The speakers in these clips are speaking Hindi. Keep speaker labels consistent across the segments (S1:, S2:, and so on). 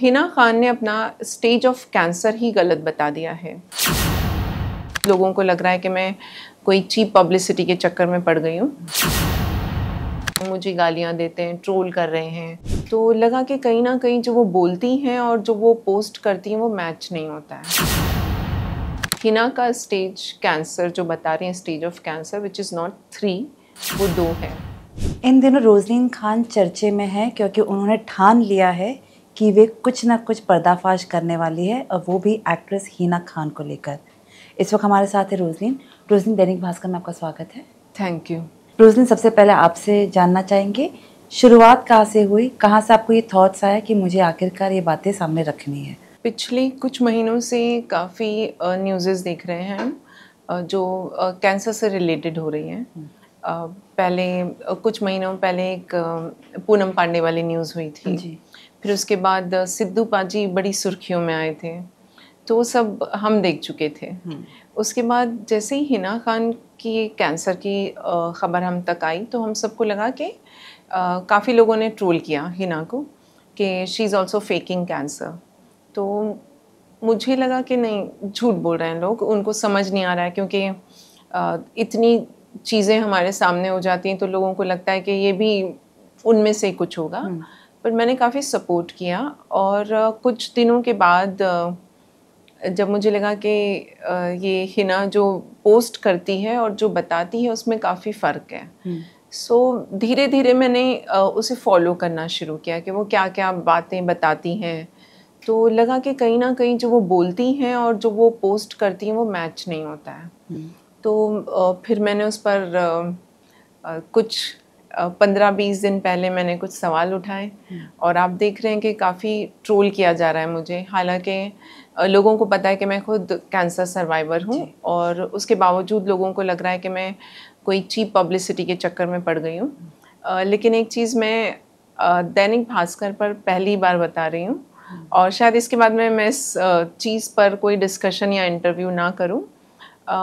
S1: हिना खान ने अपना स्टेज ऑफ कैंसर ही गलत बता दिया है। लोगों को लग रहा है कि मैं कोई चीप पब्लिसिटी के चक्कर में पड़ गई हूँ। मुझे गालियाँ देते हैं, ट्रोल कर रहे हैं, तो लगा कि कहीं ना कहीं जो वो बोलती हैं और जो वो पोस्ट करती हैं वो मैच नहीं होता है। हिना का स्टेज कैंसर जो बता रही हैं, stage of cancer which is not 3, वो 2 है।
S2: इन दिनों रोजलीन खान चर्चे में है क्योंकि उन्होंने ठान लिया है कि वे कुछ ना कुछ पर्दाफाश करने वाली है, और वो भी एक्ट्रेस हिना खान को लेकर। इस वक्त हमारे साथ है रोजलीन। रोजलीन, दैनिक भास्कर में आपका स्वागत है।
S1: Thank you.
S2: रोजलीन, सबसे पहले आपसे जानना चाहेंगे शुरुआत कहाँ से हुई, कहाँ से आपको ये थॉट्स आया कि मुझे आखिरकार ये बातें सामने रखनी है?
S1: पिछले कुछ महीनों से काफ़ी न्यूज़ेस देख रहे हैं हम, जो कैंसर से रिलेटेड हो रही हैं। पहले कुछ महीनों पहले एक पूनम पांडे वाली न्यूज़ हुई थी
S2: जी।
S1: फिर उसके बाद सिद्धू पाजी बड़ी सुर्खियों में आए थे, तो वो सब हम देख चुके थे। उसके बाद जैसे ही हिना खान की कैंसर की ख़बर हम तक आई तो हम सबको लगा कि काफ़ी लोगों ने ट्रोल किया हिना को कि she is also faking cancer. तो मुझे लगा कि नहीं, झूठ बोल रहे हैं लोग, उनको समझ नहीं आ रहा है, क्योंकि इतनी चीज़ें हमारे सामने हो जाती हैं तो लोगों को लगता है कि ये भी उनमें से कुछ होगा। पर मैंने काफ़ी सपोर्ट किया, और कुछ दिनों के बाद जब मुझे लगा कि ये हिना जो पोस्ट करती है और जो बताती है उसमें काफ़ी फ़र्क है, सो धीरे धीरे मैंने उसे फॉलो करना शुरू किया कि वो क्या क्या बातें बताती हैं। तो लगा कि कहीं ना कहीं जो वो बोलती हैं और जो वो पोस्ट करती हैं वो मैच नहीं होता है। तो फिर मैंने उस पर कुछ 15-20 दिन पहले मैंने कुछ सवाल उठाए, और आप देख रहे हैं कि काफ़ी ट्रोल किया जा रहा है मुझे। हालांकि लोगों को पता है कि मैं खुद कैंसर सर्वाइवर हूँ, और उसके बावजूद लोगों को लग रहा है कि मैं कोई चीप पब्लिसिटी के चक्कर में पड़ गई हूँ। लेकिन एक चीज़ मैं दैनिक भास्कर पर पहली बार बता रही हूँ, और शायद इसके बाद मैं इस चीज़ पर कोई डिस्कशन या इंटरव्यू ना करूँ।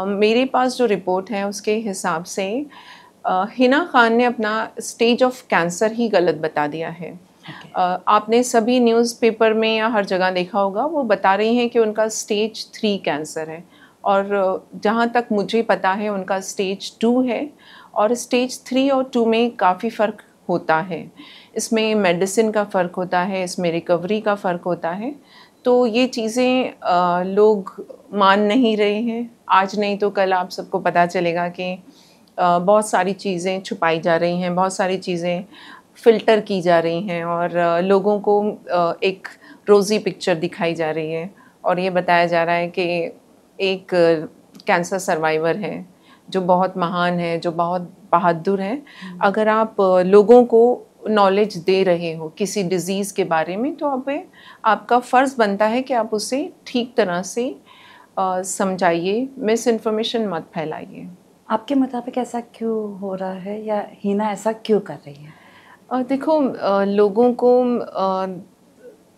S1: मेरे पास जो रिपोर्ट है उसके हिसाब से हिना खान ने अपना स्टेज ऑफ कैंसर ही गलत बता दिया है। आपने सभी न्यूज़पेपर में या हर जगह देखा होगा, वो बता रही हैं कि उनका स्टेज 3 कैंसर है, और जहाँ तक मुझे पता है उनका स्टेज 2 है। और स्टेज 3 और 2 में काफ़ी फ़र्क होता है, इसमें मेडिसिन का फ़र्क होता है, इसमें रिकवरी का फ़र्क होता है। तो ये चीज़ें लोग मान नहीं रहे हैं। आज नहीं तो कल आप सबको पता चलेगा कि बहुत सारी चीज़ें छुपाई जा रही हैं, बहुत सारी चीज़ें फ़िल्टर की जा रही हैं, और लोगों को एक रोज़ी पिक्चर दिखाई जा रही है, और ये बताया जा रहा है कि एक कैंसर सर्वाइवर है जो बहुत महान है, जो बहुत बहादुर है। अगर आप लोगों को नॉलेज दे रहे हो किसी डिज़ीज़ के बारे में, तो आपका फ़र्ज़ बनता है कि आप उसे ठीक तरह से समझाइए, मिस इन्फॉर्मेशन मत फैलाइए।
S2: आपके मुताबिक ऐसा क्यों हो रहा है, या हिना ऐसा क्यों कर रही है?
S1: देखो, लोगों को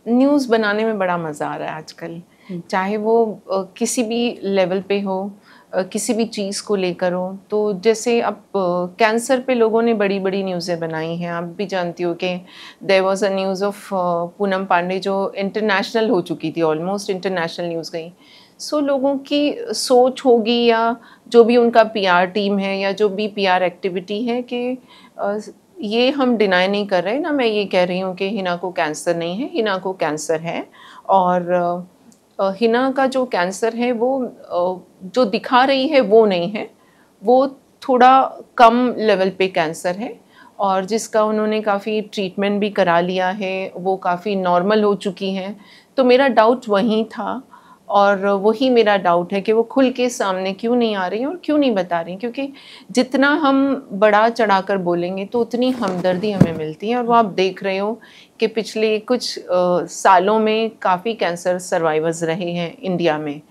S1: न्यूज़ बनाने में बड़ा मज़ा आ रहा है आजकल, चाहे वो किसी भी लेवल पे हो, किसी भी चीज़ को लेकर हो। तो जैसे अब कैंसर पे लोगों ने बड़ी बड़ी न्यूज़ें बनाई हैं। आप भी जानती हो कि there was a news of Poonam Pandey जो इंटरनेशनल हो चुकी थी, ऑलमोस्ट इंटरनेशनल न्यूज़ गई। सो लोगों की सोच होगी, या जो भी उनका पीआर टीम है, या जो भी पीआर एक्टिविटी है, कि ये हम डिनाई नहीं कर रहे ना। मैं ये कह रही हूँ कि हिना को कैंसर नहीं है, हिना को कैंसर है। और हिना का जो कैंसर है वो जो दिखा रही है वो नहीं है, वो थोड़ा कम लेवल पे कैंसर है, और जिसका उन्होंने काफ़ी ट्रीटमेंट भी करा लिया है, वो काफ़ी नॉर्मल हो चुकी हैं। तो मेरा डाउट वहीं था, और वही मेरा डाउट है कि वो खुल के सामने क्यों नहीं आ रही और क्यों नहीं बता रही, क्योंकि जितना हम बड़ा चढ़ाकर बोलेंगे तो उतनी हमदर्दी हमें मिलती है। और वो आप देख रहे हो कि पिछले कुछ सालों में काफ़ी कैंसर सर्वाइवर्स रहे हैं इंडिया में,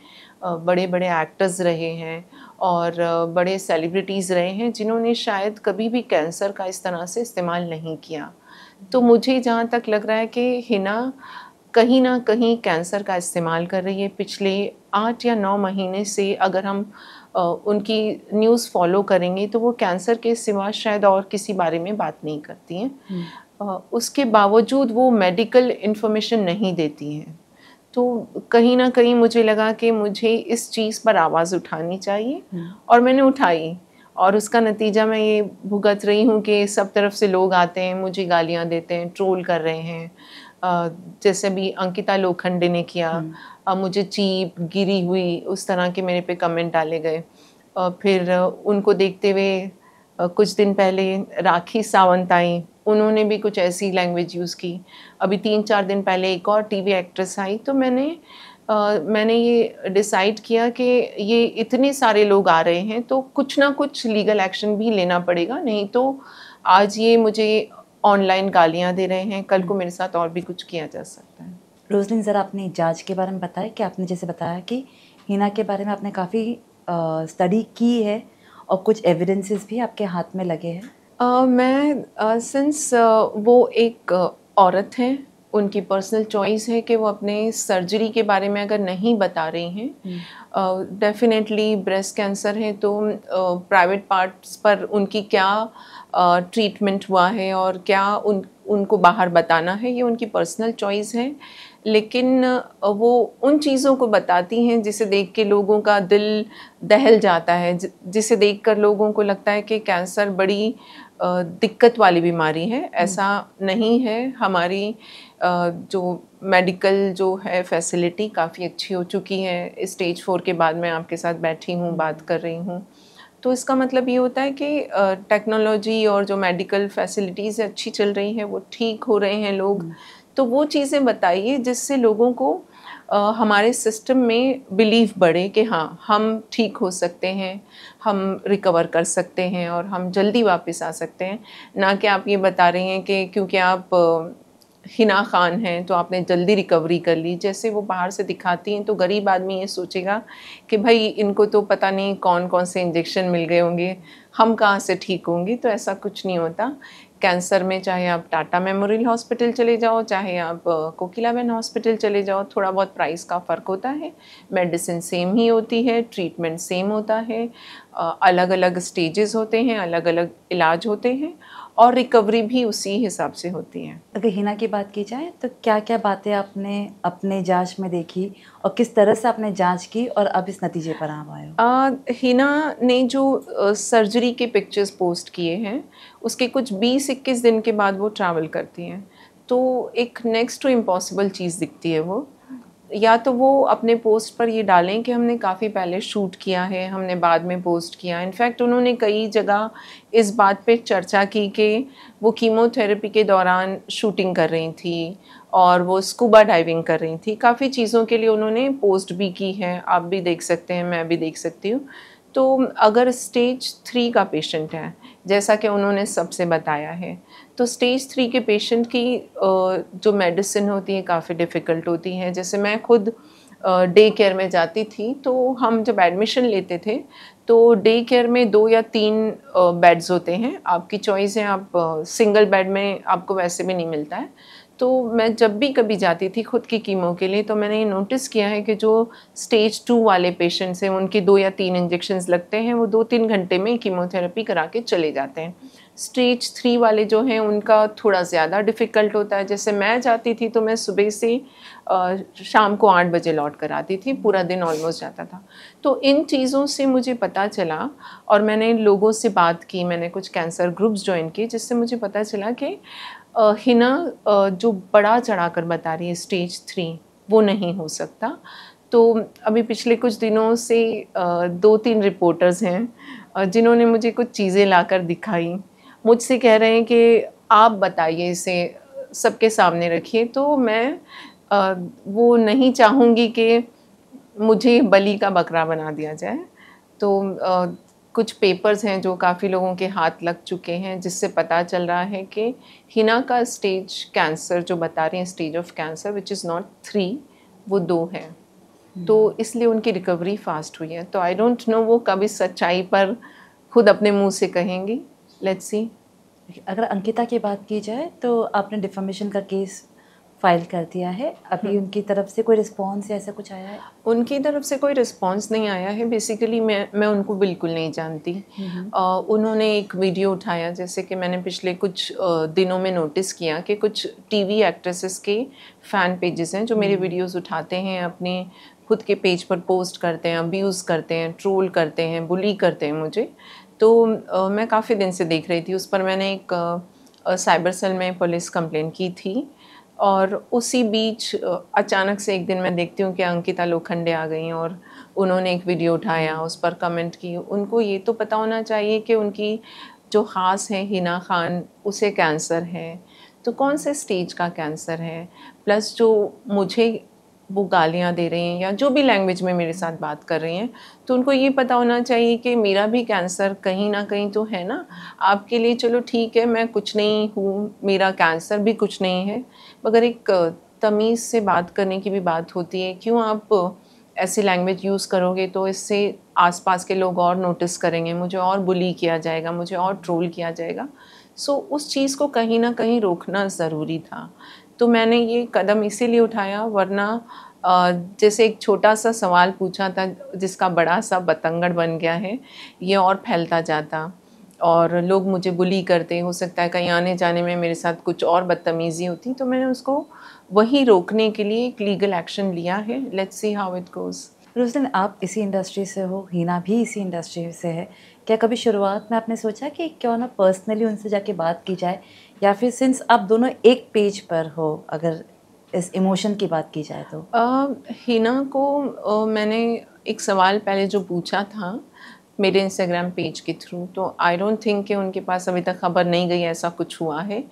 S1: बड़े बड़े एक्टर्स रहे हैं, और बड़े सेलिब्रिटीज़ रहे हैं जिन्होंने शायद कभी भी कैंसर का इस तरह से इस्तेमाल नहीं किया। तो मुझे जहाँ तक लग रहा है कि हिना कहीं ना कहीं कैंसर का इस्तेमाल कर रही है। पिछले 8 या 9 महीने से अगर हम उनकी न्यूज़ फॉलो करेंगे तो वो कैंसर के सिवा शायद और किसी बारे में बात नहीं करती हैं। उसके बावजूद वो मेडिकल इन्फॉर्मेशन नहीं देती हैं। तो कहीं ना कहीं मुझे लगा कि मुझे इस चीज़ पर आवाज़ उठानी चाहिए और मैंने उठाई, और उसका नतीजा मैं ये भुगत रही हूँ कि सब तरफ से लोग आते हैं, मुझे गालियाँ देते हैं, ट्रोल कर रहे हैं। जैसे भी अंकिता लोखंडे ने किया, मुझे चीप, गिरी हुई, उस तरह के मेरे पे कमेंट डाले गए। फिर उनको देखते हुए कुछ दिन पहले राखी सावंत आई, उन्होंने भी कुछ ऐसी लैंग्वेज यूज़ की। अभी 3-4 दिन पहले एक और टीवी एक्ट्रेस आई। तो मैंने ये डिसाइड किया कि ये इतने सारे लोग आ रहे हैं तो कुछ ना कुछ लीगल एक्शन भी लेना पड़ेगा, नहीं तो आज ये मुझे ऑनलाइन गालियाँ दे रहे हैं, कल को मेरे साथ और भी कुछ किया जा सकता है।
S2: रोजलिन, ज़रा अपनी जांच के बारे में बताएं कि आपने जैसे बताया कि हिना के बारे में आपने काफ़ी स्टडी की है और कुछ एविडेंसेस भी आपके हाथ में लगे हैं।
S1: मैं सिंस वो एक औरत है, उनकी पर्सनल चॉइस है कि वो अपने सर्जरी के बारे में अगर नहीं बता रही हैं, डेफिनेटली ब्रेस्ट कैंसर है तो प्राइवेट पार्ट्स पर उनकी क्या ट्रीटमेंट हुआ है और क्या उनको बाहर बताना है, ये उनकी पर्सनल चॉइस है। लेकिन वो उन चीज़ों को बताती हैं जिसे देख के लोगों का दिल दहल जाता है, जिसे देखकर लोगों को लगता है कि कैंसर बड़ी दिक्कत वाली बीमारी है। ऐसा नहीं है। हमारी जो मेडिकल जो है फैसिलिटी काफ़ी अच्छी हो चुकी है। स्टेज 4 के बाद मैं आपके साथ बैठी हूँ, बात कर रही हूँ। तो इसका मतलब ये होता है कि टेक्नोलॉजी और जो मेडिकल फैसिलिटीज़ अच्छी चल रही हैं, वो ठीक हो रहे हैं लोग। तो वो चीज़ें बताइए जिससे लोगों को हमारे सिस्टम में बिलीव बढ़े कि हाँ, हम ठीक हो सकते हैं, हम रिकवर कर सकते हैं और हम जल्दी वापस आ सकते हैं। ना कि आप ये बता रही हैं कि क्योंकि आप हिना खान हैं तो आपने जल्दी रिकवरी कर ली। जैसे वो बाहर से दिखाती हैं तो गरीब आदमी ये सोचेगा कि भाई इनको तो पता नहीं कौन कौन से इंजेक्शन मिल गए होंगे, हम कहाँ से ठीक होंगे। तो ऐसा कुछ नहीं होता। कैंसर में चाहे आप टाटा मेमोरियल हॉस्पिटल चले जाओ, चाहे आप कोकिलाबेन हॉस्पिटल चले जाओ, थोड़ा बहुत प्राइस का फ़र्क होता है, मेडिसिन सेम ही होती है, ट्रीटमेंट सेम होता है, अलग अलग स्टेजेस होते हैं, अलग अलग इलाज होते हैं और रिकवरी भी उसी हिसाब से होती है।
S2: अगर हिना की बात की जाए तो क्या क्या बातें आपने अपने जांच में देखी और किस तरह से आपने जांच की और अब इस नतीजे पर आप आए हो?
S1: हिना ने जो सर्जरी के पिक्चर्स पोस्ट किए हैं, उसके कुछ 20-21 दिन के बाद वो ट्रैवल करती हैं। तो एक नेक्स्ट टू इम्पॉसिबल चीज़ दिखती है वो। या तो वो अपने पोस्ट पर ये डालें कि हमने काफ़ी पहले शूट किया है, हमने बाद में पोस्ट किया। इनफैक्ट उन्होंने कई जगह इस बात पे चर्चा की कि वो कीमोथेरेपी के दौरान शूटिंग कर रही थी और वो स्कूबा डाइविंग कर रही थी। काफ़ी चीज़ों के लिए उन्होंने पोस्ट भी की है, आप भी देख सकते हैं, मैं भी देख सकती हूँ। तो अगर स्टेज 3 का पेशेंट है, जैसा कि उन्होंने सबसे बताया है, तो स्टेज 3 के पेशेंट की जो मेडिसिन होती है काफ़ी डिफ़िकल्ट होती है। जैसे मैं खुद डे केयर में जाती थी, तो हम जब एडमिशन लेते थे तो डे केयर में 2 या 3 बेड्स होते हैं, आपकी चॉइस है। आप सिंगल बेड में आपको वैसे भी नहीं मिलता है। तो मैं जब भी कभी जाती थी खुद की कीमो के लिए, तो मैंने ये नोटिस किया है कि जो स्टेज 2 वाले पेशेंट्स हैं, उनके 2 या 3 इंजेक्शंस लगते हैं, वो 2-3 घंटे में कीमोथेरेपी करा के चले जाते हैं। स्टेज 3 वाले जो हैं उनका थोड़ा ज़्यादा डिफ़िकल्ट होता है। जैसे मैं जाती थी तो मैं सुबह से शाम को 8 बजे लौट कर आती थी, पूरा दिन ऑलमोस्ट जाता था। तो इन चीज़ों से मुझे पता चला और मैंने लोगों से बात की, मैंने कुछ कैंसर ग्रुप्स जॉइन किए, जिससे मुझे पता चला कि हिना जो बड़ा चढ़ाकर बता रही है स्टेज 3, वो नहीं हो सकता। तो अभी पिछले कुछ दिनों से 2-3 रिपोर्टर्स हैं जिन्होंने मुझे कुछ चीज़ें लाकर दिखाई। मुझसे कह रहे हैं कि आप बताइए, इसे सबके सामने रखिए। तो मैं वो नहीं चाहूँगी कि मुझे बलि का बकरा बना दिया जाए। तो कुछ पेपर्स हैं जो काफ़ी लोगों के हाथ लग चुके हैं, जिससे पता चल रहा है कि हिना का स्टेज कैंसर जो बता रही हैं, stage of cancer which is not 3, वो 2 है। तो इसलिए उनकी रिकवरी फास्ट हुई है। तो आई डोंट नो वो कब इस सच्चाई पर खुद अपने मुंह से कहेंगी। Let's see.
S2: अगर अंकिता की बात की जाए तो आपने डिफेमेशन का केस फाइल कर दिया है। अभी उनकी तरफ से कोई रिस्पॉन्स या ऐसा कुछ आया है?
S1: उनकी तरफ से कोई रिस्पॉन्स नहीं आया है। बेसिकली मैं उनको बिल्कुल नहीं जानती। उन्होंने एक वीडियो उठाया, जैसे कि मैंने पिछले कुछ दिनों में नोटिस किया कि कुछ टीवी एक्ट्रेसेस के फ़ैन पेजेस हैं जो मेरे वीडियोस उठाते हैं, अपने खुद के पेज पर पोस्ट करते हैं, अब्यूज़ करते हैं, ट्रोल करते हैं, बुली करते हैं मुझे। तो मैं काफ़ी दिन से देख रही थी। उस पर मैंने एक साइबर सेल में पुलिस कंप्लेंट की थी। और उसी बीच अचानक से एक दिन मैं देखती हूँ कि अंकिता लोखंडे आ गई और उन्होंने एक वीडियो उठाया, उस पर कमेंट की। उनको ये तो पता होना चाहिए कि उनकी जो ख़ास है हिना खान, उसे कैंसर है, तो कौन से स्टेज का कैंसर है, प्लस जो मुझे वो गालियाँ दे रही हैं या जो भी लैंग्वेज में मेरे साथ बात कर रही हैं, तो उनको ये पता होना चाहिए कि मेरा भी कैंसर कहीं ना कहीं तो है ना। आपके लिए चलो ठीक है, मैं कुछ नहीं हूँ, मेरा कैंसर भी कुछ नहीं है, मगर एक तमीज़ से बात करने की भी बात होती है। क्यों आप ऐसी लैंग्वेज यूज़ करोगे तो इससे आसपास के लोग और नोटिस करेंगे, मुझे और बुली किया जाएगा, मुझे और ट्रोल किया जाएगा। सो उस चीज़ को कहीं ना कहीं रोकना ज़रूरी था। तो मैंने ये कदम इसीलिए उठाया, वरना जैसे एक छोटा सा सवाल पूछा था जिसका बड़ा सा बतंगड़ बन गया है, ये और फैलता जाता और लोग मुझे बुली करते। हो सकता है कहीं आने जाने में मेरे साथ कुछ और बदतमीज़ी होती, तो मैंने उसको वही रोकने के लिए एक लीगल एक्शन लिया है। Let's see how it goes.
S2: Rozlyn, आप इसी इंडस्ट्री से हो, हिना भी इसी इंडस्ट्री से है। क्या कभी शुरुआत में आपने सोचा कि क्यों ना पर्सनली उनसे जाके बात की जाए, या फिर सिंस आप दोनों एक पेज पर हो, अगर इस इमोशन की बात की जाए तो?
S1: हिना को मैंने एक सवाल पहले जो पूछा था मेरे इंस्टाग्राम पेज के थ्रू, तो आई डोंट थिंक कि उनके पास अभी तक खबर नहीं गई ऐसा कुछ हुआ है।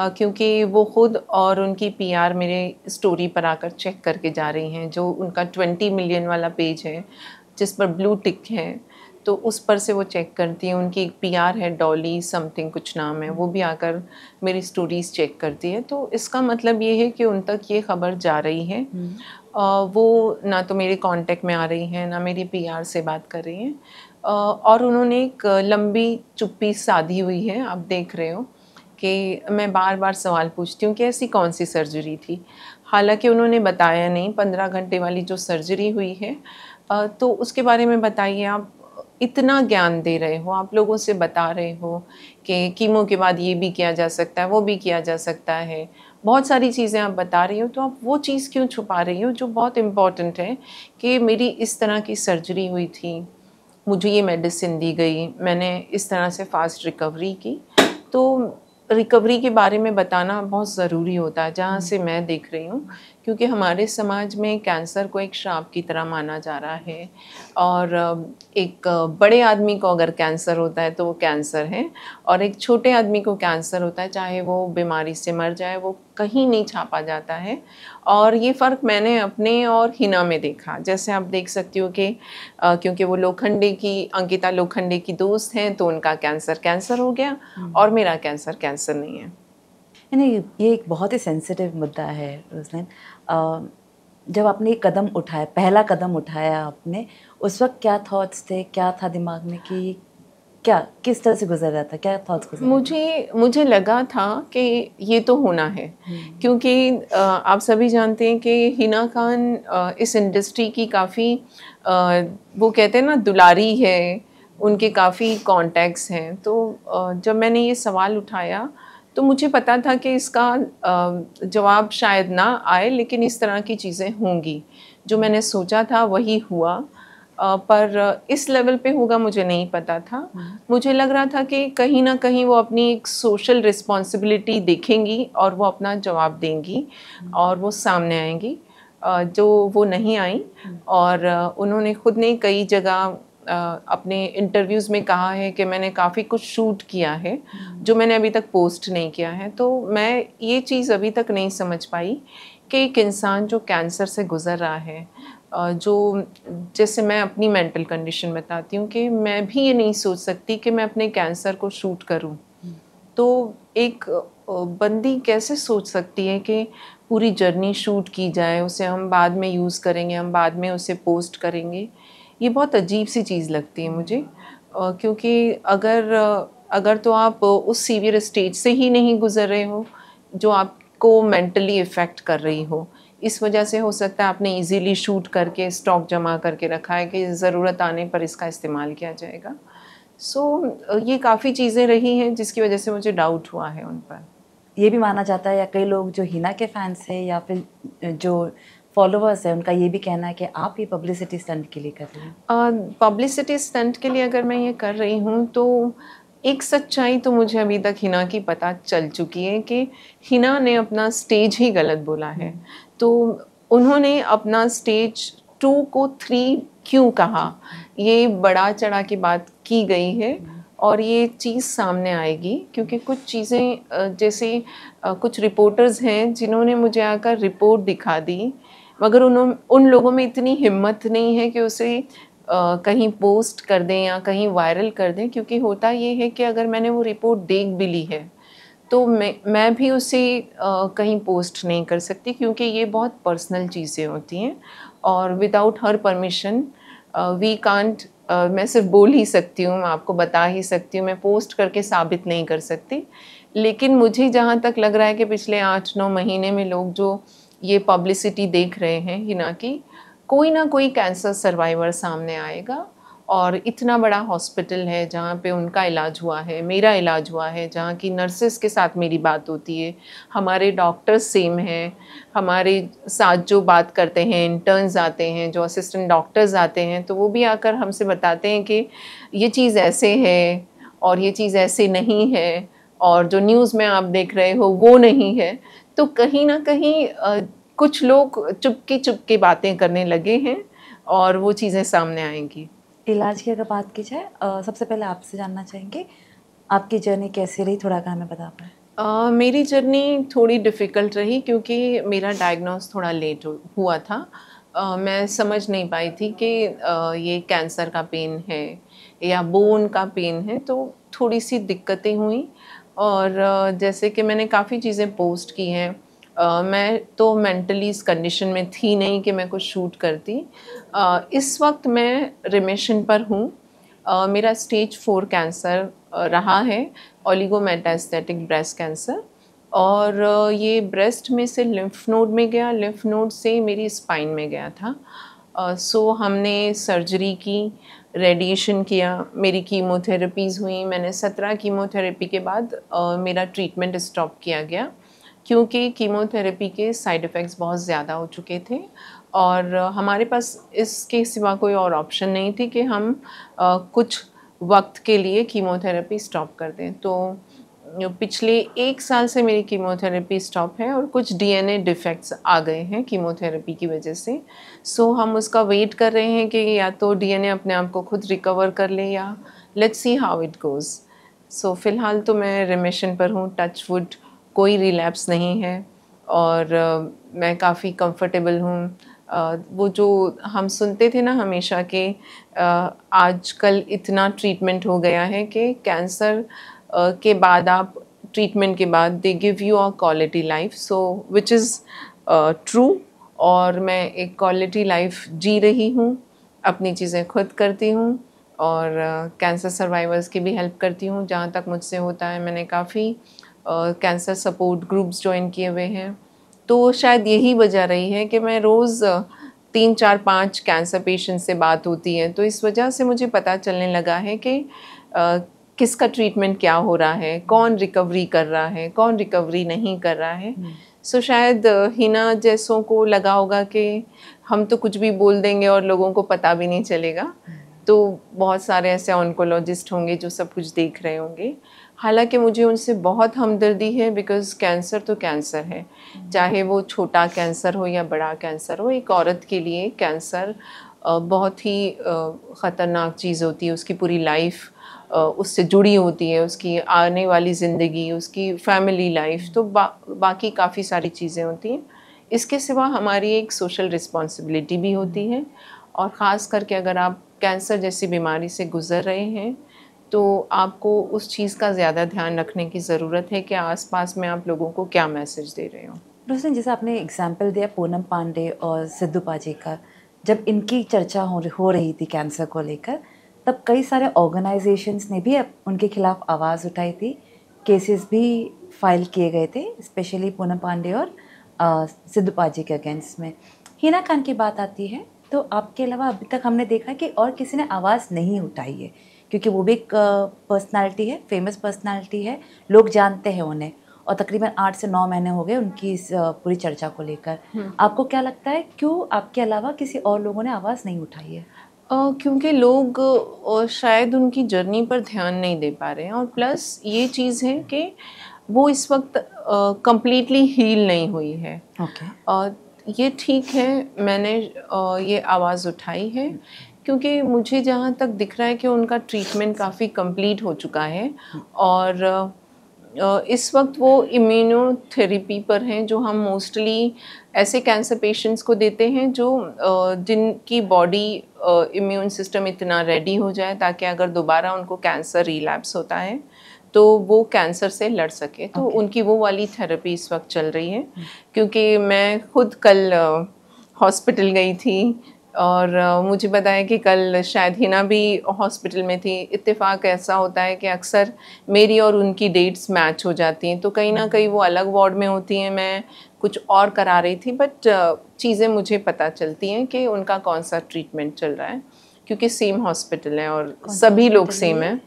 S1: क्योंकि वो खुद और उनकी पीआर मेरे स्टोरी पर आकर चेक करके जा रही हैं। जो उनका 20 मिलियन वाला पेज है जिस पर ब्लू टिक है, तो उस पर से वो चेक करती हैं। उनकी एक पीआर है, डॉली समथिंग कुछ नाम है, वो भी आकर मेरी स्टोरीज़ चेक करती है। तो इसका मतलब ये है कि उन तक ये खबर जा रही है। वो ना तो मेरे कांटेक्ट में आ रही हैं, ना मेरी पीआर से बात कर रही हैं। और उन्होंने एक लंबी चुप्पी साधी हुई है। आप देख रहे हो कि मैं बार बार सवाल पूछती हूँ कि ऐसी कौन सी सर्जरी थी। हालांकि उन्होंने बताया नहीं। 15 घंटे वाली जो सर्जरी हुई है, तो उसके बारे में बताइए। आप इतना ज्ञान दे रहे हो, आप लोगों से बता रहे हो कि कीमो के बाद ये भी किया जा सकता है, वो भी किया जा सकता है, बहुत सारी चीज़ें आप बता रही हो, तो आप वो चीज़ क्यों छुपा रही हो जो बहुत इम्पॉर्टेंट है कि मेरी इस तरह की सर्जरी हुई थी, मुझे ये मेडिसिन दी गई, मैंने इस तरह से फ़ास्ट रिकवरी की। तो रिकवरी के बारे में बताना बहुत ज़रूरी होता है, जहाँ से मैं देख रही हूँ। क्योंकि हमारे समाज में कैंसर को एक श्राप की तरह माना जा रहा है। और एक बड़े आदमी को अगर कैंसर होता है तो वो कैंसर है, और एक छोटे आदमी को कैंसर होता है, चाहे वो बीमारी से मर जाए, वो कहीं नहीं छापा जाता है। और ये फ़र्क मैंने अपने और हिना में देखा। जैसे आप देख सकती हो कि क्योंकि वो लोखंडे की, अंकिता लोखंडे की दोस्त हैं, तो उनका कैंसर हो गया और मेरा कैंसर नहीं है।
S2: नहीं, ये एक बहुत ही सेंसिटिव मुद्दा है रोज़लिन। जब आपने ये कदम उठाया, पहला कदम उठाया आपने, उस वक़्त क्या थॉट्स थे, क्या था दिमाग में कि क्या, किस तरह से गुज़र रहा था, क्या थॉट्स गुज़र रहे थे?
S1: मुझे लगा था कि ये तो होना है। क्योंकि आप सभी जानते हैं कि हिना खान इस इंडस्ट्री की काफ़ी, वो कहते हैं ना, दुलारी है, उनके काफ़ी कॉन्टैक्ट्स हैं। तो जब मैंने ये सवाल उठाया तो मुझे पता था कि इसका जवाब शायद ना आए, लेकिन इस तरह की चीज़ें होंगी। जो मैंने सोचा था वही हुआ। पर इस लेवल पे होगा मुझे नहीं पता था। मुझे लग रहा था कि कहीं ना कहीं वो अपनी एक सोशल रिस्पॉन्सिबिलिटी देखेंगी और वो अपना जवाब देंगी और वो सामने आएंगी, जो वो नहीं आई। और उन्होंने खुद ने कई जगह अपने इंटरव्यूज़ में कहा है कि मैंने काफ़ी कुछ शूट किया है जो मैंने अभी तक पोस्ट नहीं किया है। तो मैं ये चीज़ अभी तक नहीं समझ पाई कि एक इंसान जो कैंसर से गुज़र रहा है, जो, जैसे मैं अपनी मेंटल कंडीशन बताती हूँ कि मैं भी ये नहीं सोच सकती कि मैं अपने कैंसर को शूट करूँ। तो एक बंदी कैसे सोच सकती है कि पूरी जर्नी शूट की जाए, उसे हम बाद में यूज़ करेंगे, हम बाद में उसे पोस्ट करेंगे। ये बहुत अजीब सी चीज़ लगती है मुझे। क्योंकि अगर तो आप उस सीवियर स्टेज से ही नहीं गुज़र रहे हो जो आप को मेंटली इफ़ेक्ट कर रही हो। इस वजह से हो सकता है आपने इजीली शूट करके स्टॉक जमा करके रखा है कि ज़रूरत आने पर इसका इस्तेमाल किया जाएगा। ये काफ़ी चीज़ें रही हैं जिसकी वजह से मुझे डाउट हुआ है उन पर।
S2: ये भी माना जाता है, या कई लोग जो हिना के फैंस हैं या फिर जो फॉलोअर्स हैं, उनका ये भी कहना है कि आप ये पब्लिसिटी स्टंट के लिए कर रही हैं।
S1: पब्लिसिटी स्टंट के लिए अगर मैं ये कर रही हूँ तो एक सच्चाई तो मुझे अभी तक हिना की पता चल चुकी है कि हिना ने अपना स्टेज ही गलत बोला है। तो उन्होंने अपना स्टेज 2 को 3 क्यों कहा, ये बढ़ा चढ़ा के बात की गई है और ये चीज़ सामने आएगी क्योंकि कुछ चीज़ें जैसे कुछ रिपोर्टर्स हैं जिन्होंने मुझे आकर रिपोर्ट दिखा दी, मगर उन लोगों में इतनी हिम्मत नहीं है कि उसे कहीं पोस्ट कर दें या कहीं वायरल कर दें, क्योंकि होता ये है कि अगर मैंने वो रिपोर्ट देख भी ली है तो मैं भी उसे कहीं पोस्ट नहीं कर सकती क्योंकि ये बहुत पर्सनल चीज़ें होती हैं और without her permission we can't. मैं सिर्फ बोल ही सकती हूँ, मैं आपको बता ही सकती हूँ, मैं पोस्ट करके साबित नहीं कर सकती। लेकिन मुझे जहाँ तक लग रहा है कि पिछले 8-9 महीने में लोग जो ये पब्लिसिटी देख रहे हैं हिना की, कोई ना कोई कैंसर सर्वाइवर सामने आएगा। और इतना बड़ा हॉस्पिटल है जहाँ पे उनका इलाज हुआ है, मेरा इलाज हुआ है, जहाँ की नर्सेस के साथ मेरी बात होती है, हमारे डॉक्टर्स सेम हैं, हमारे साथ जो बात करते हैं इंटर्न्स आते हैं, जो असिस्टेंट डॉक्टर्स आते हैं, तो वो भी आकर हमसे बताते हैं कि ये चीज़ ऐसे है और ये चीज़ ऐसे नहीं है और जो न्यूज़ में आप देख रहे हो वो नहीं है। तो कहीं ना कहीं कुछ लोग चुपके बातें करने लगे हैं और वो चीज़ें सामने आएंगी।
S2: इलाज की अगर बात की जाए, सबसे पहले आपसे जानना चाहेंगे आपकी जर्नी कैसी रही, थोड़ा अगर हमें बता पाएँ।
S1: मेरी जर्नी थोड़ी डिफ़िकल्ट रही क्योंकि मेरा डायग्नोस थोड़ा लेट हुआ था। मैं समझ नहीं पाई थी कि ये कैंसर का पेन है या बोन का पेन है, तो थोड़ी सी दिक्कतें हुई। और जैसे कि मैंने काफ़ी चीज़ें पोस्ट की हैं, मैं तो मेंटली इस कंडीशन में थी नहीं कि मैं कुछ शूट करती। इस वक्त मैं रिमिशन पर हूँ। मेरा स्टेज 4 कैंसर रहा है, ओलिगोमेटास्टैटिक ब्रेस्ट कैंसर। और ये ब्रेस्ट में से लिम्फ नोड में गया, लिम्फ नोड से मेरी स्पाइन में गया था। सो हमने सर्जरी की, रेडिएशन किया, मेरी कीमोथेरेपीज़ हुई। मैंने 17 कीमोथेरेपी के बाद मेरा ट्रीटमेंट स्टॉप किया गया क्योंकि कीमोथेरेपी के साइड इफ़ेक्ट्स बहुत ज़्यादा हो चुके थे और हमारे पास इसके सिवा कोई और ऑप्शन नहीं थी कि हम कुछ वक्त के लिए कीमोथेरेपी स्टॉप कर दें। तो पिछले 1 साल से मेरी कीमोथेरेपी स्टॉप है और कुछ डीएनए डिफेक्ट्स आ गए हैं कीमोथेरेपी की वजह से। सो हम उसका वेट कर रहे हैं कि या तो डीएनए अपने आप को खुद रिकवर कर ले या let's see how it goes. So फ़िलहाल तो मैं रिमिशन पर हूँ, टच वुड, कोई रिलैप्स नहीं है और मैं काफ़ी कंफर्टेबल हूँ। वो जो हम सुनते थे ना हमेशा कि आजकल इतना ट्रीटमेंट हो गया है कि कैंसर के बाद आप ट्रीटमेंट के बाद they give you a quality life, so which is true. और मैं एक क्वालिटी लाइफ जी रही हूँ, अपनी चीज़ें खुद करती हूँ और कैंसर सर्वाइवर्स की भी हेल्प करती हूँ जहाँ तक मुझसे होता है। मैंने काफ़ी कैंसर सपोर्ट ग्रुप्स ज्वाइन किए हुए हैं। तो शायद यही वजह रही है कि मैं रोज़ 3-4-5 कैंसर पेशेंट से बात होती है, तो इस वजह से मुझे पता चलने लगा है कि किसका ट्रीटमेंट क्या हो रहा है, कौन रिकवरी कर रहा है, कौन रिकवरी नहीं कर रहा है। सो शायद हिना जैसों को लगा होगा कि हम तो कुछ भी बोल देंगे और लोगों को पता भी नहीं चलेगा। तो बहुत सारे ऐसे ऑन्कोलॉजिस्ट होंगे जो सब कुछ देख रहे होंगे। हालांकि मुझे उनसे बहुत हमदर्दी है बिकॉज़ कैंसर तो कैंसर है, चाहे वो छोटा कैंसर हो या बड़ा कैंसर हो। एक औरत के लिए कैंसर बहुत ही ख़तरनाक चीज़ होती है। उसकी पूरी लाइफ उससे जुड़ी होती है, उसकी आने वाली ज़िंदगी, उसकी फैमिली लाइफ, तो बाकी काफ़ी सारी चीज़ें होती हैं। इसके सिवा हमारी एक सोशल रिस्पॉन्सिबिलिटी भी होती है और ख़ास करके अगर आप कैंसर जैसी बीमारी से गुज़र रहे हैं तो आपको उस चीज़ का ज़्यादा ध्यान रखने की ज़रूरत है कि आसपास में आप लोगों को क्या मैसेज दे रहे हो।
S2: रोशनी, जैसे आपने एग्जाम्पल दिया पूनम पांडे और सिद्धू पाजी का, जब इनकी चर्चा हो रही थी कैंसर को लेकर, तब कई सारे ऑर्गेनाइजेशंस ने भी उनके खिलाफ आवाज़ उठाई थी केसेस भी फाइल किए गए थे, स्पेशली पूनम पांडे और सिद्धू पाजी के अगेंस्ट में। हिना खान की बात आती है तो आपके अलावा अभी तक हमने देखा कि और किसी ने आवाज़ नहीं उठाई है, क्योंकि वो भी एक पर्सनालिटी है, फेमस पर्सनालिटी है, लोग जानते हैं उन्हें, और तकरीबन 8 से 9 महीने हो गए उनकी इस पूरी चर्चा को लेकर। आपको क्या लगता है क्यों आपके अलावा किसी और लोगों ने आवाज़ नहीं उठाई है?
S1: क्योंकि लोग शायद उनकी जर्नी पर ध्यान नहीं दे पा रहे हैं, और प्लस ये चीज़ है कि वो इस वक्त कंप्लीटली हील नहीं हुई है।
S2: ओके।
S1: ये ठीक है, मैंने ये आवाज़ उठाई है क्योंकि मुझे जहाँ तक दिख रहा है कि उनका ट्रीटमेंट काफ़ी कंप्लीट हो चुका है, और इस वक्त वो इम्यूनोथेरेपी पर हैं, जो हम मोस्टली ऐसे कैंसर पेशेंट्स को देते हैं जो जिनकी बॉडी इम्यून सिस्टम इतना रेडी हो जाए ताकि अगर दोबारा उनको कैंसर रिलैप्स होता है तो वो कैंसर से लड़ सके। तो उनकी वो वाली थेरेपी इस वक्त चल रही है। क्योंकि मैं खुद कल हॉस्पिटल गई थी और मुझे बताया कि कल शायद हिना भी हॉस्पिटल में थी। इत्तेफाक ऐसा होता है कि अक्सर मेरी और उनकी डेट्स मैच हो जाती हैं, तो कहीं ना कहीं वो अलग वार्ड में होती हैं, मैं कुछ और करा रही थी, बट चीज़ें मुझे पता चलती हैं कि उनका कौन सा ट्रीटमेंट चल रहा है, क्योंकि सेम हॉस्पिटल है और सभी लोग सेम हैं।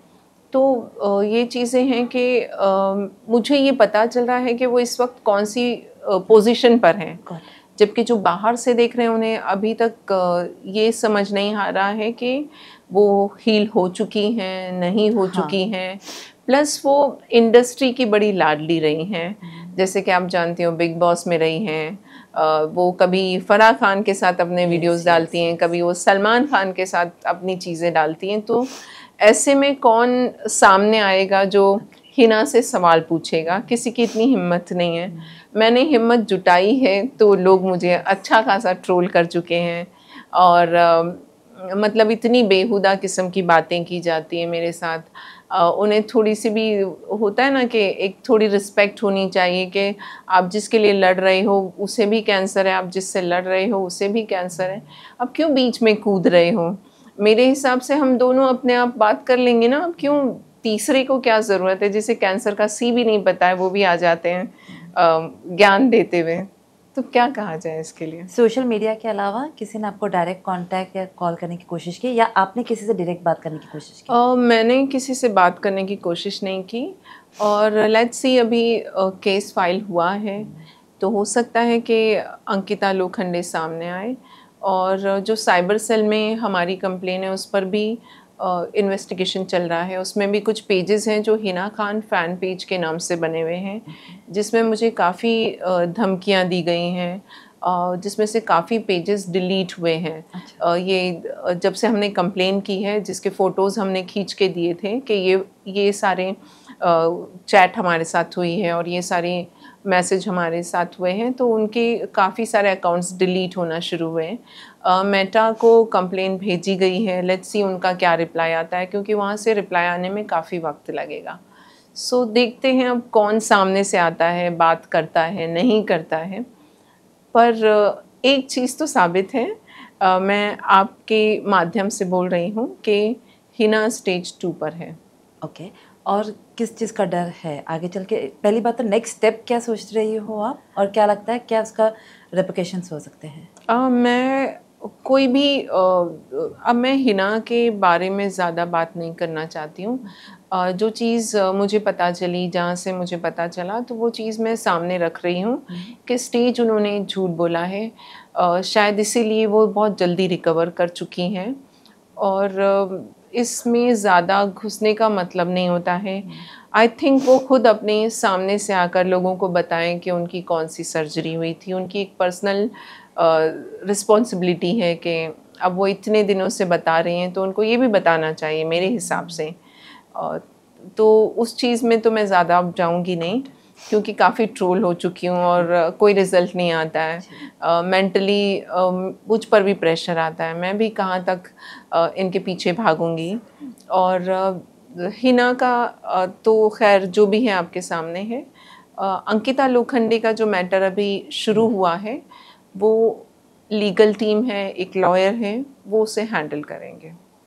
S1: तो ये चीज़ें हैं कि मुझे ये पता चल रहा है कि वो इस वक्त कौन सी पोजीशन पर हैं, जबकि जो बाहर से देख रहे हैं उन्हें अभी तक ये समझ नहीं आ रहा है कि वो हील हो चुकी हैं, नहीं हो चुकी हैं। प्लस वो इंडस्ट्री की बड़ी लाडली रही हैं, जैसे कि आप जानती हो बिग बॉस में रही हैं। वो कभी फराह खान के साथ अपने वीडियोस डालती हैं, कभी वो सलमान खान के साथ अपनी चीज़ें डालती हैं। तो ऐसे में कौन सामने आएगा जो हिना से सवाल पूछेगा? किसी की इतनी हिम्मत नहीं है। मैंने हिम्मत जुटाई है तो लोग मुझे अच्छा खासा ट्रोल कर चुके हैं, और मतलब इतनी बेहुदा किस्म की बातें की जाती हैं मेरे साथ। उन्हें थोड़ी सी भी होता है ना कि एक थोड़ी रिस्पेक्ट होनी चाहिए कि आप जिसके लिए लड़ रहे हो उसे भी कैंसर है, आप जिससे लड़ रहे हो उसे भी कैंसर है, अब क्यों बीच में कूद रहे हो? मेरे हिसाब से हम दोनों अपने आप बात कर लेंगे ना, अब क्यों तीसरे को क्या ज़रूरत है? जिसे कैंसर का सी भी नहीं पता है वो भी आ जाते हैं ज्ञान देते हुए। तो क्या कहा जाए इसके लिए?
S2: सोशल मीडिया के अलावा किसी ने आपको डायरेक्ट कांटेक्ट या कॉल करने की कोशिश की, या आपने किसी से डायरेक्ट बात करने की कोशिश की?
S1: मैंने किसी से बात करने की कोशिश नहीं की, और लेट्स सी अभी केस फाइल हुआ है तो हो सकता है कि अंकिता लोखंडे सामने आए, और जो साइबर सेल में हमारी कंप्लेन है उस पर भी इन्वेस्टिगेशन चल रहा है। उसमें भी कुछ पेजेस हैं जो हिना खान फ़ैन पेज के नाम से बने हुए हैं, जिसमें मुझे काफ़ी धमकियां दी गई हैं, जिसमें से काफ़ी पेजेस डिलीट हुए हैं।
S2: अच्छा।
S1: ये जब से हमने कंप्लेन की है, जिसके फ़ोटोज़ हमने खींच के दिए थे कि ये सारे चैट हमारे साथ हुई है और ये सारे मैसेज हमारे साथ हुए हैं, तो उनके काफ़ी सारे अकाउंट्स डिलीट होना शुरू हुए हैं। मेटा को कंप्लेन भेजी गई है, लेट्स सी उनका क्या रिप्लाई आता है, क्योंकि वहाँ से रिप्लाई आने में काफ़ी वक्त लगेगा। सो देखते हैं अब कौन सामने से आता है, बात करता है, नहीं करता है। पर एक चीज़ तो साबित है, मैं आपके माध्यम से बोल रही हूँ कि हिना स्टेज 2 पर है।
S2: ओके। और किस चीज़ का डर है आगे चल के? पहली बात तो नेक्स्ट स्टेप क्या सोच रही हो आप, और क्या लगता है क्या उसका रेपरकशंस हो सकते हैं?
S1: मैं कोई भी अब मैं हिना के बारे में ज़्यादा बात नहीं करना चाहती हूँ। जो चीज़ मुझे पता चली, जहाँ से मुझे पता चला, तो वो चीज़ मैं सामने रख रही हूँ कि स्टेज उन्होंने झूठ बोला है। शायद इसीलिए वो बहुत जल्दी रिकवर कर चुकी हैं, और इसमें ज़्यादा घुसने का मतलब नहीं होता है। आई थिंक वो खुद अपने सामने से आकर लोगों को बताएं कि उनकी कौन सी सर्जरी हुई थी। उनकी एक पर्सनल रिस्पॉन्सिबिलिटी है कि अब वो इतने दिनों से बता रही हैं तो उनको ये भी बताना चाहिए मेरे हिसाब से। तो उस चीज़ में तो मैं ज़्यादा अब जाऊँगी नहीं, क्योंकि काफ़ी ट्रोल हो चुकी हूँ और कोई रिज़ल्ट नहीं आता है। मेंटली मुझ पर भी प्रेशर आता है, मैं भी कहाँ तक इनके पीछे भागूंगी। और हिना का तो खैर जो भी है आपके सामने है। अंकिता लोखंडे का जो मैटर अभी शुरू हुआ है वो लीगल टीम है, एक लॉयर है, वो उसे हैंडल करेंगे।